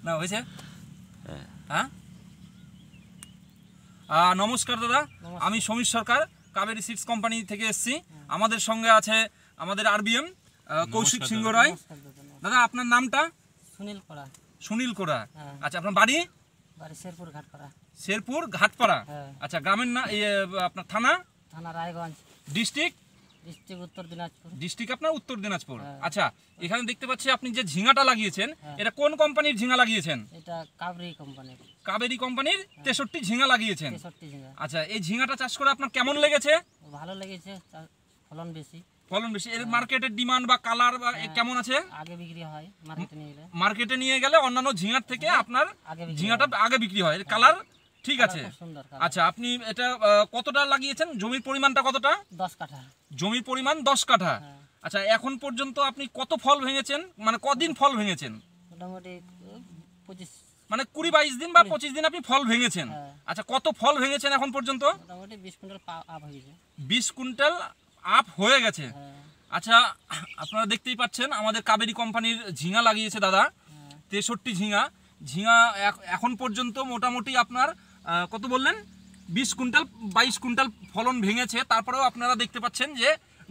না হয়েছে? হ্যাঁ। নমস্কার দাদা, আমি সমীর সরকার, কাবেরী সিডস কোম্পানি থেকে এসেছি। আমাদের সঙ্গে আছে আমাদের আরবিএম কৌশিক সিংহ রায়। দাদা আপনার নামটা? সুনীল কোড়া। সুনীল কোড়া। আচ্ছা, আপনার বাড়ি? শেরপুর ঘাটপাড়া। শেরপুর ঘাটপাড়া। আচ্ছা, গ্রামের না আপনার থানা? থানা রায়গঞ্জ। ডিস্ট্রিক্ট? ডিস্ট্রিক্ট উত্তর দিনাজপুর। ডিস্ট্রিক্ট আপনার উত্তর দিনাজপুর। আচ্ছা, এখানে দেখতে পাচ্ছি আপনি যে ঝিঙাটা লাগিয়েছেন, এটা কোন কোম্পানির ঝিঙা লাগিয়েছেন? এটা কাবেরী কোম্পানির। কাবেরী কোম্পানির 63 ঝিঙা লাগিয়েছেন। 63 ঝিঙা। আচ্ছা, এই ঝিঙাটা চাষ করে আপনার কেমন লেগেছে? ভালো লেগেছে, ফলন বেশি। ফলন বেশি। এর মার্কেটের ডিমান্ড বা কালার বা কেমন আছে? আগে বিক্রি হয় মার্কেটে নিয়ে গেলে। মার্কেটে নিয়ে গেলে অন্যান্য ঝিঙার থেকে আপনার ঝিঙাটা আগে বিক্রি হয়। এর কালার ঠিক আছে। আচ্ছা, আপনি এটা কতটা লাগিয়েছেন? জমির পরিমাণটা কতটা? 10 কাঠা। জমির পরিমাণ 10 কাঠা। আচ্ছা, এখন পর্যন্ত আপনি কত ফল ভেঙেছেন? মানে কদিন ফল ভেঙেছেন? মোটামুটি 25, মানে 20-22 দিন বা 25 দিন আপনি ফল ভেঙেছেন। আচ্ছা, কত ফল ভেঙেছেন এখন পর্যন্ত? মোটামুটি 20 কুইন্টাল আপ হয়ে গেছে। 20 কুইন্টাল আপ হয়ে গেছে। আচ্ছা, আপনারা দেখতেই পাচ্ছেন আমাদের কাবেরী কোম্পানির ঝিঙা লাগিয়েছে দাদা, 63 ঝিঙা। ঝিঙা এখন পর্যন্ত মোটামুটি আপনার কত বললেন? 20 কুইন্টাল 22 কুইন্টাল ফলন ভেঙেছে। তারপরেও আপনারা দেখতে পাচ্ছেন যে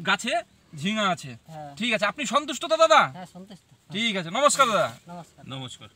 গাছে ঝিঙা আছে। ঠিক আছে, আপনি সন্তুষ্ট তো দাদা? হ্যাঁ, সন্তুষ্ট। ঠিক আছে, নমস্কার দাদা। নমস্কার। নমস্কার।